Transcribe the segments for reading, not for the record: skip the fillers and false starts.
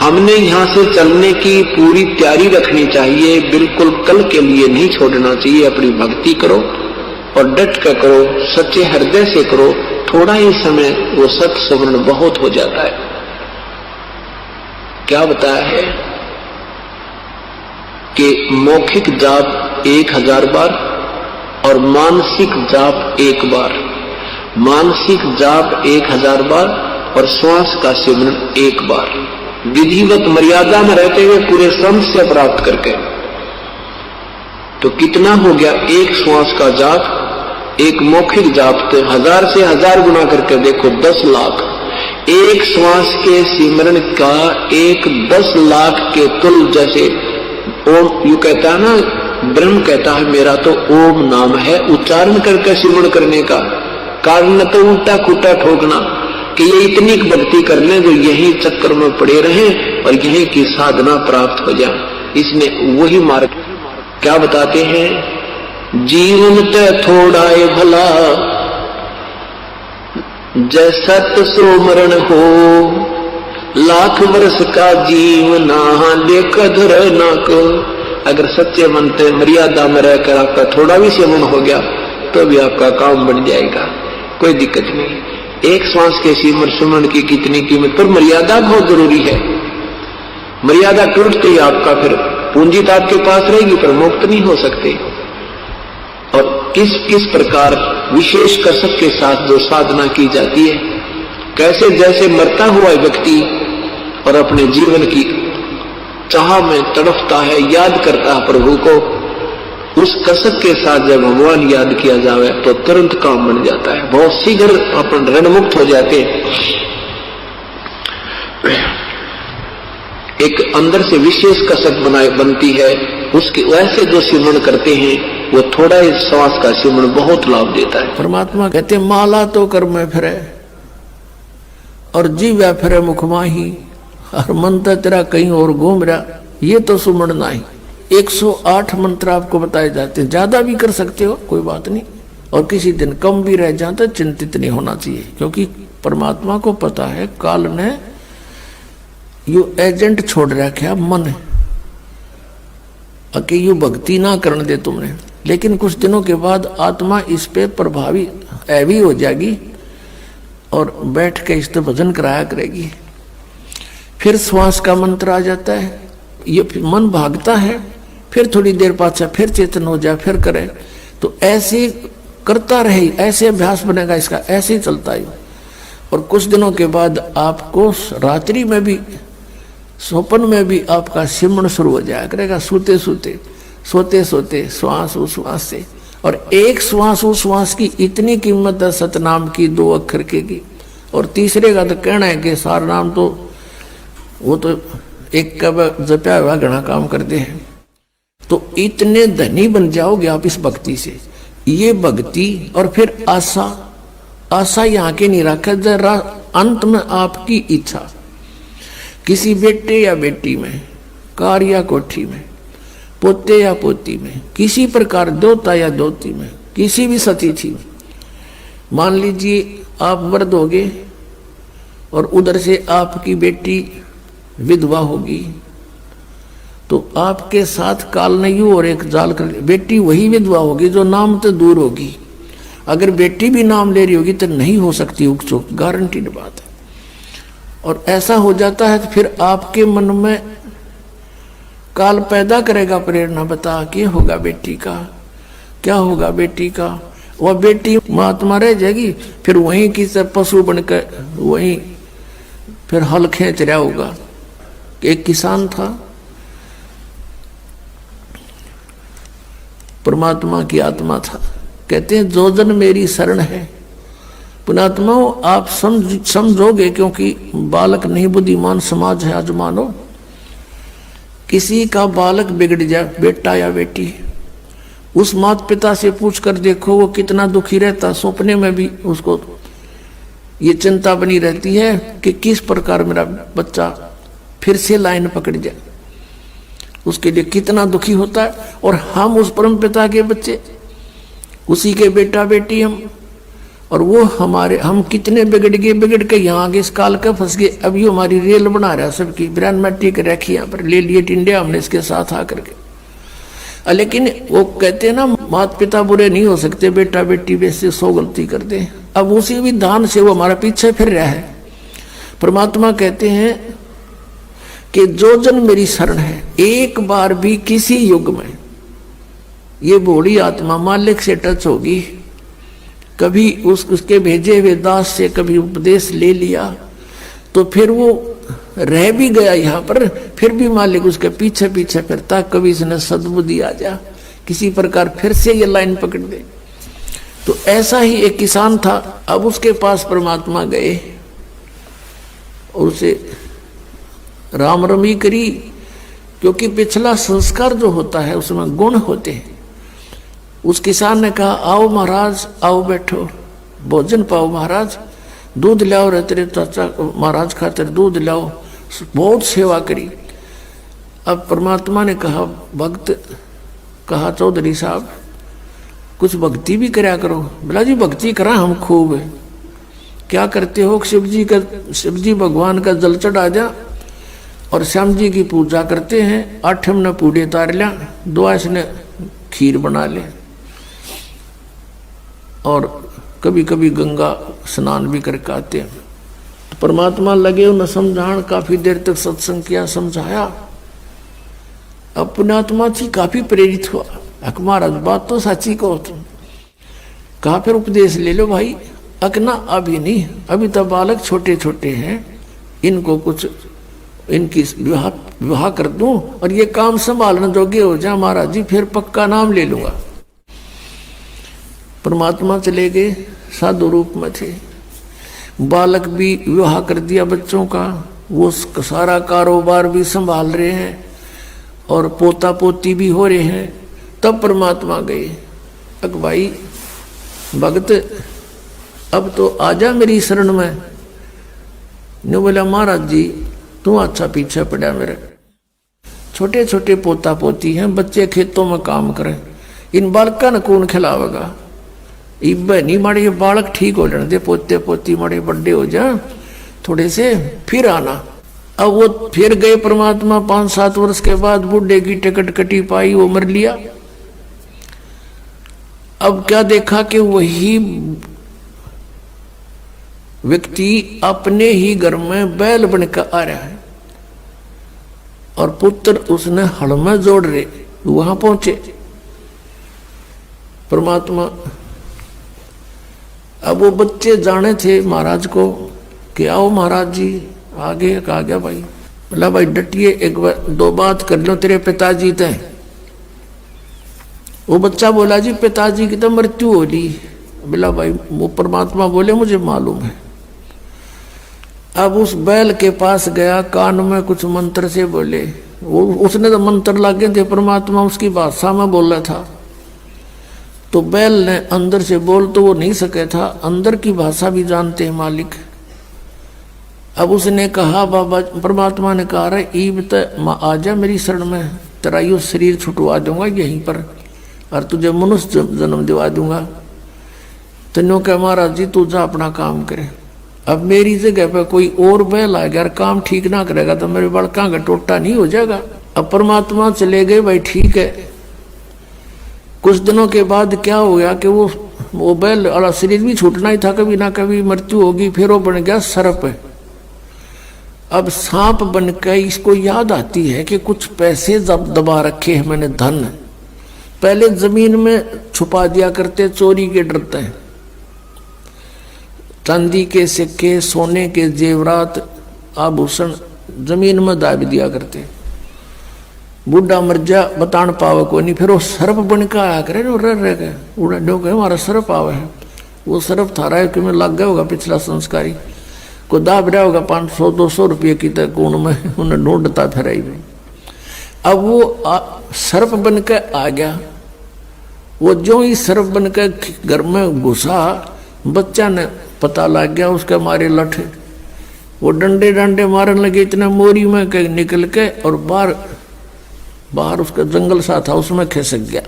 हमने यहाँ से चलने की पूरी तैयारी रखनी चाहिए, बिल्कुल कल के लिए नहीं छोड़ना चाहिए। अपनी भक्ति करो और डट कर करो, सच्चे हृदय से करो। थोड़ा ही समय वो सत सुवर्ण बहुत हो जाता है। क्या बताया है कि मौखिक जाप 1000 बार और मानसिक जाप 1 बार। मानसिक जाप 1000 बार और श्वास का सिमरन 1 बार, विधिवत मर्यादा में रहते हुए पूरे संशय प्राप्त करके। तो कितना हो गया? 1 श्वास का जाप, 1 मौखिक जाप, तो 1000 से 1000 गुना करके देखो 10 लाख। 1 श्वास के सिमरन का 10 लाख के तुल। जैसे ओम यू कहता है ना, ब्रह्म कहता है मेरा तो ओम नाम है, उच्चारण करके सिमरण करने का कारण तो उल्टा खुटा ठोकना कि ये इतनी भक्ति कर ले जो यही चक्कर में पड़े रहे और यही की साधना प्राप्त हो जाए। इसमें वही मार्ग क्या बताते हैं, जीवन ते थोड़ा भला जैसा तो सोमरण हो, लाख वर्ष का जीवना लेख धर न को। अगर सच्चे मन से मर्यादा में रहकर आपका थोड़ा भी सेवन हो गया तो भी आपका काम बन जाएगा, कोई दिक्कत नहीं। 1 श्वास के सिमरन की कितनी कीमत, पर मर्यादा बहुत जरूरी है। मर्यादा टूटते ही आपका फिर पूंजी तो आपके पास रहेगी पर मुक्त नहीं हो सकते। और किस किस प्रकार विशेष कसक के साथ जो साधना की जाती है, कैसे जैसे मरता हुआ व्यक्ति और अपने जीवन की चाह में तड़पता है, याद करता है प्रभु को, उस कसक के साथ जब भगवान याद किया जाए तो तुरंत काम बन जाता है, बहुत शीघ्र अपन ऋण मुक्त हो जाते हैं। एक अंदर से विशेष कसक बनती है, उसके वैसे जो सिमरण करते हैं वो थोड़ा ही श्वास का सिमरण बहुत लाभ देता है। परमात्मा कहते माला तो कर में फिरे और जीव फिरे मुख माही, और मंत्र तेरा कहीं और घूम रहा, ये तो सुमरण नहीं। 108 मंत्र आपको बताए जाते हैं, ज्यादा भी कर सकते हो कोई बात नहीं, और किसी दिन कम भी रह जाता चिंतित नहीं होना चाहिए, क्योंकि परमात्मा को पता है काल ने यू एजेंट छोड़ रखा मन कि यू भक्ति ना करने दे तुमने। लेकिन कुछ दिनों के बाद आत्मा इस पे प्रभावी ऐवी हो जाएगी और बैठ के इस पे भजन कराया करेगी। फिर श्वास का मंत्र आ जाता है, ये मन भागता है, फिर थोड़ी देर बाद फिर चेतन हो जाए, फिर करे, तो ऐसे करता रहे, ऐसे अभ्यास बनेगा इसका, ऐसे ही चलता है। और कुछ दिनों के बाद आपको रात्रि में भी, स्वप्न में भी आपका सिमरण शुरू हो जाया करेगा, सोते सोते सोते सोते श्वास उस श्वास से। और 1 श्वास उस श्वास की इतनी कीमत है सतनाम की, 2 अक्षर की। और तीसरे का तो कहना है कि सार नाम तो वो तो एक का जपया हुआ घना काम करते हैं। तो इतने धनी बन जाओगे आप इस भक्ति से। ये भक्ति और फिर आशा, आशा यहाँ के नहीं रखा, जरा अंत में आपकी इच्छा, किसी बेटे या बेटी में, कार या कोठी में, पोते या पोती में, किसी प्रकार दोता या दोती में, किसी भी सतीथि में। मान लीजिए आप मर्द होगे और उधर से आपकी बेटी विधवा होगी, तो आपके साथ काल ने यूं और एक जाल कर, बेटी वही विधवा होगी जो नाम तो दूर होगी। अगर बेटी भी नाम ले रही होगी तो नहीं हो सकती उकचुक, गारंटीड बात है। और ऐसा हो जाता है तो फिर आपके मन में काल पैदा करेगा प्रेरणा, बता क्या होगा बेटी का, क्या होगा बेटी का। वह बेटी महात्मा रह जाएगी, फिर वहीं की सब पशु बनकर वहीं फिर हल खींच रहा होगा। एक किसान था, परमात्मा की आत्मा था, कहते हैं जो जन मेरी शरण है। पुणात्मा आप समझोगे, क्योंकि बालक नहीं बुद्धिमान समाज है, आज मानो किसी का बालक बिगड़ जाए, बेटा या बेटी, उस माता पिता से पूछ कर देखो वो कितना दुखी रहता। सपने में भी उसको ये चिंता बनी रहती है कि किस प्रकार मेरा बच्चा फिर से लाइन पकड़ जाए, उसके लिए कितना दुखी होता है। और हम उस परम पिता के बच्चे, उसी के बेटा बेटी हम, और वो हम कितने बिगड़ के यहाँ आगे इस काल का फंस गए। अब ये हमारी रेल बना रहा सबकी, बिरान मिट्टी के रखी यहाँ पर ले लिए टिंडे हमने इसके साथ आकर के। लेकिन वो कहते हैं ना, माता पिता बुरे नहीं हो सकते, बेटा बेटी वैसे 100 गलती कर दे। अब उसी विधान से वो हमारा पीछे फिर रहा है। परमात्मा कहते हैं कि जो जन मेरी शरण है, एक बार भी किसी युग में ये भोली आत्मा मालिक से टच होगी, कभी उसके भेजे हुए दास से कभी उपदेश ले लिया, तो फिर वो रह भी गया यहाँ पर, फिर भी मालिक उसके पीछे पीछे फिरता, कभी इसने सद्बुद्धि आ जा, किसी प्रकार फिर से ये लाइन पकड़ दे। तो ऐसा ही एक किसान था। अब उसके पास परमात्मा गए और उसे राम रमी करी, क्योंकि पिछला संस्कार जो होता है उसमें गुण होते हैं। उस किसान ने कहा, आओ महाराज, आओ बैठो, भोजन पाओ महाराज, दूध लाओ रे तेरे चाचा महाराज खातिर दूध लाओ। बहुत सेवा करी। अब परमात्मा ने कहा, भक्त कहा, चौधरी साहब कुछ भक्ति भी कराया करो। बोला जी भक्ति करा हम खूब। क्या करते हो? शिव जी भगवान का जल चढ़ा जा और श्याम जी की पूजा करते हैं। 8 ने पूड़े तार लिया, 2 ने खीर बना ले, और कभी कभी गंगा स्नान भी करके आते हैं। तो परमात्मा लगे उन्हें समझान, काफी देर तक सत्संग किया, समझाया। अब पुण्यात्मा जी काफी प्रेरित हुआ, अक महाराज बात तो सच्ची कहो तुम। कहा फिर उपदेश ले लो भाई। अकना अभी नहीं, अभी तो बालक छोटे छोटे हैं, इनको कुछ इनकी विवाह कर दूं और ये काम संभालने जोगे हो जाए महाराज जी, फिर पक्का नाम ले लूंगा। परमात्मा चले गए, साधु रूप में थे। बालक भी विवाह कर दिया बच्चों का, वो सारा कारोबार भी संभाल रहे हैं और पोता पोती भी हो रहे हैं। तब परमात्मा गए, अक भाई भगत अब तो आजा मेरी शरण में। ने बोला, महाराज जी तू अच्छा पीछे पड़ा मेरे, छोटे छोटे पोता पोती हैं, बच्चे खेतों में काम करें, इन बालका ने कौन खिलावेगा? इब नहीं माड़े ये बालक ठीक हो लेने दे, पोते पोती माड़े बड़े हो जा थोड़े से, फिर आना। अब वो फिर गए परमात्मा। 5-7 वर्ष के बाद बूढ़े की टिकट कटी पाई, वो मर लिया। अब क्या देखा कि वही व्यक्ति अपने ही घर में बैल बनकर आ रहा है और पुत्र उसने हल में जोड़ रहे। वहां पहुंचे परमात्मा। अब वो बच्चे जाने थे महाराज को कि आओ महाराज जी आगे। कहा गया भाई, बोला भाई डटिए, एक बार 2 बात कर लो तेरे पिताजी ते। वो बच्चा बोला, जी पिताजी की तो मृत्यु हो ली। बोला भाई, वो परमात्मा बोले मुझे मालूम है। अब उस बैल के पास गया, कान में कुछ मंत्र से बोले। वो उसने तो मंत्र लागे थे, परमात्मा उसकी भाषा में बोल रहा था। तो बैल ने अंदर से बोल तो वो नहीं सके था, अंदर की भाषा भी जानते हैं मालिक। अब उसने कहा, बाबा परमात्मा ने कहा, रे ईब तो आ जा मेरी शरण में, तेरा यो शरीर छुटवा दूंगा यहीं पर और तुझे मनुष्य जन्म दिवा दूंगा। तेनों कह महाराज जी तू जा अपना काम करे। अब मेरी जगह पे कोई और बैल आ गया, काम ठीक ना करेगा तो मेरे बड़का का टोटा नहीं हो जाएगा। अब परमात्मा चले गए, भाई ठीक है। कुछ दिनों के बाद क्या हो गया कि वो बैल वाला शरीर भी छूटना ही था, कभी ना कभी मृत्यु होगी। फिर वो बन गया सर्प। अब सांप बनकर इसको याद आती है कि कुछ पैसे दबा रखे हैं मैंने, धन पहले जमीन में छुपा दिया करते, चोरी के डरते हैं। चांदी के सिक्के, सोने के जेवरात, आभूषण जमीन में दाब दिया करते। बूढ़ा मर जा बतान पावे को नहीं, फिर वो सर्प बन के आया करे, रह गए उड़ा डो गए हमारा सर्प आवे है। वो सर्प थारा है कि में लग गया होगा पिछला संस्कारी को, दाब रहा होगा 500-200 रुपये की तक कौन में उन्हें ढूंढता फिर आई में। अब वो सर्प बन के आ गया। वो जो ही सर्प बन के घर में घुसा, बच्चा ने पता लग गया, उसके मारे लठ वो डंडे डंडे मारने लगे, इतने मोरी में निकल के और बाहर उसका जंगल सा था उसमें खिसक गया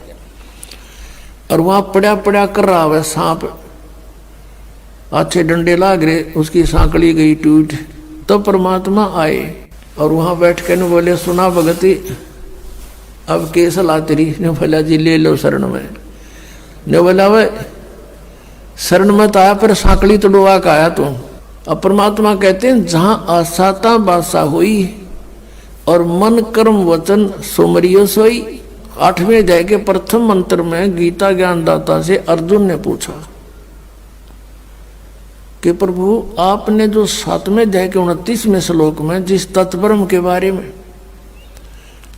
और वहां पड़ा पड़ा कर रहा है सांप। अच्छे डंडे लाग रहे, उसकी सांकड़ी गई टूट। तो परमात्मा आए और वहां बैठ के न बोले, सुना भगती अब के सलाह तेरी? ने बोला जी ले लो शरण में। ने बोला वे शरण में तो आया पर सांकड़ी तो डुबा के आया तुम। अब परमात्मा कहते हैं जहां आसाता बासा हुई और मन कर्म वचन सोमरियो सोई। 8वें अध्याय के प्रथम मंत्र में गीता ज्ञानदाता से अर्जुन ने पूछा कि प्रभु आपने जो 7वें अध्याय के 29वें श्लोक में जिस तत्परम के बारे में,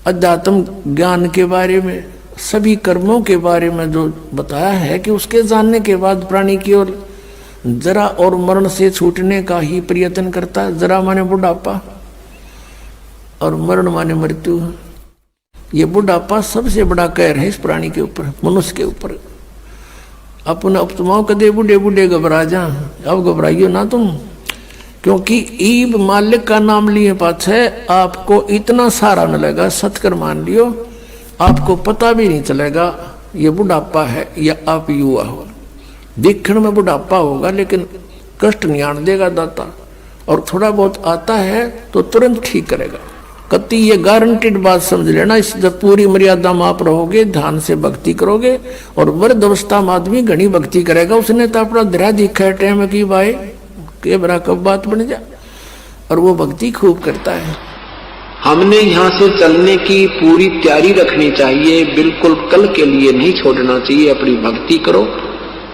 अध्यात्म ज्ञान के बारे में, सभी कर्मों के बारे में जो बताया है कि उसके जानने के बाद प्राणी की ओर जरा और मरण से छूटने का ही प्रयत्न करता है। जरा माने बुढ़ापा और मरण माने मृत्यु। ये बुढ़ापा सबसे बड़ा कहर है इस प्राणी के ऊपर, मनुष्य के ऊपर। अपने अपतमाओं कदे बुढ़े बुढ़े घबरा जा, अब घबराइयो ना तुम, क्योंकि ईब मालिक का नाम लिए पाछे आपको इतना सारा मिलेगा, सतकर मान लियो, आपको पता भी नहीं चलेगा ये बुढ़ापा है या आप युवा हो। दिखण में बुढ़ापा होगा लेकिन कष्ट नहीं आने देगा दाता, और थोड़ा बहुत आता है तो तुरंत ठीक करेगा। कति ये गारंटेड बात समझ लेना। इस जब पूरी मर्यादा में आप रहोगे, ध्यान से भक्ति करोगे, और वृद्ध अवस्था में आदमी घनी भक्ति करेगा, उसने तो अपना धरा दिखा है टाइम की भाई के बरा कब बात बन जा, और वो भक्ति खूब करता है। हमने यहाँ से चलने की पूरी तैयारी रखनी चाहिए, बिल्कुल कल के लिए नहीं छोड़ना चाहिए। अपनी भक्ति करो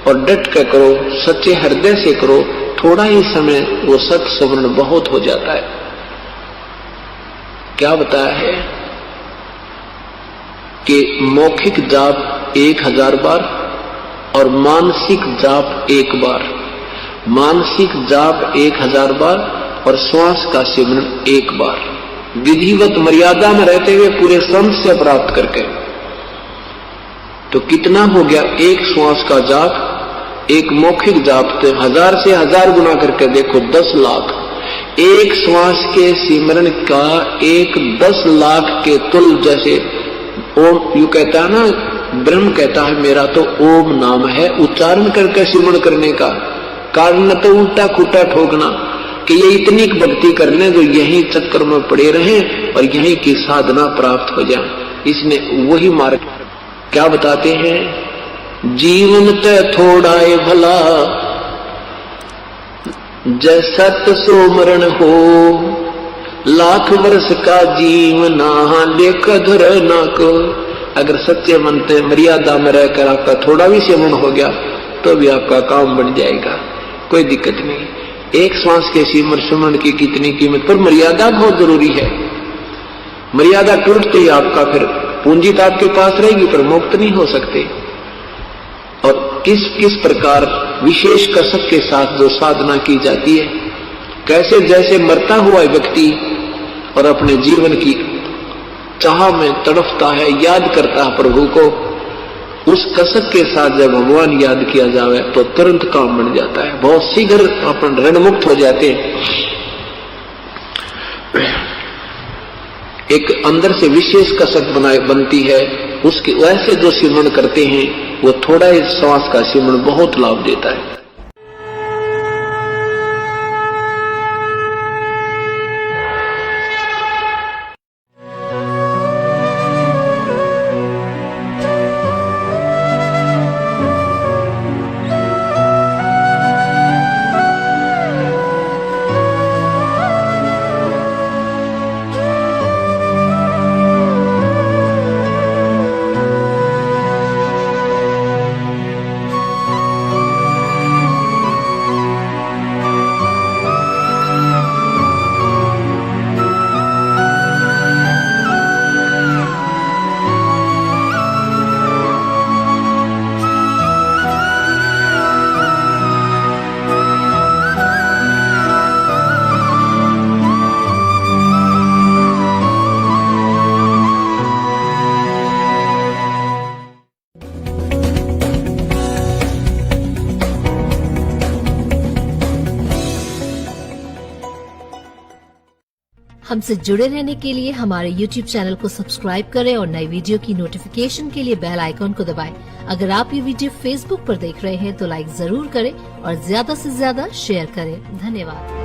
और डट कर करो, सच्चे हृदय से करो। थोड़ा ही समय वो सत सुवर्ण बहुत हो जाता है। क्या बताया है कि मौखिक जाप 1000 बार और मानसिक जाप 1 बार। मानसिक जाप 1000 बार और श्वास का सिमरन 1 बार, विधिवत मर्यादा में रहते हुए पूरे संत से प्राप्त करके। तो कितना हो गया? एक श्वास का जाप, एक मौखिक जाप, तो 1000 से 1000 गुना करके देखो 10 लाख। एक श्वास के सिमरन का 10 लाख के तुल। जैसे ओम यू कहता है ना, ब्रह्म कहता है मेरा तो ओम नाम है, उच्चारण करके सिमरन करने का कारण तो उल्टा खुटा ठोकना कि ये इतनी भक्ति करने जो यही चक्कर में पड़े रहे और यही की साधना प्राप्त हो जाए। इसने वही मार्ग क्या बताते हैं, जीवन ते थोड़ा है भला जैसत सोमरण हो, लाख वर्ष का जीवना लेख धर ना को। अगर सच्चे मन से मर्यादा में रहकर आपका थोड़ा भी सेवन हो गया तो भी आपका काम बढ़ जाएगा, कोई दिक्कत नहीं। एक श्वास के सिमरन की कितनी कीमत, पर मर्यादा बहुत जरूरी है। मर्यादा टूटते ही आपका फिर पूंजी तो आपके पास रहेगी पर मुक्त नहीं हो सकते। और किस किस प्रकार विशेष कसक के साथ जो साधना की जाती है, कैसे जैसे मरता हुआ व्यक्ति और अपने जीवन की चाह में तड़पता है, याद करता है प्रभु को, उस कसक के साथ जब भगवान याद किया जाए तो तुरंत काम बन जाता है, बहुत शीघ्र अपन ऋण मुक्त हो जाते हैं। एक अंदर से विशेष कसक बनती है, उसके वैसे जो सिमरन करते हैं वो थोड़ा ही श्वास का सिमरन बहुत लाभ देता है। हमसे जुड़े रहने के लिए हमारे YouTube चैनल को सब्सक्राइब करें और नई वीडियो की नोटिफिकेशन के लिए बेल आइकॉन को दबाएं। अगर आप ये वीडियो Facebook पर देख रहे हैं तो लाइक जरूर करें और ज्यादा से ज्यादा शेयर करें। धन्यवाद।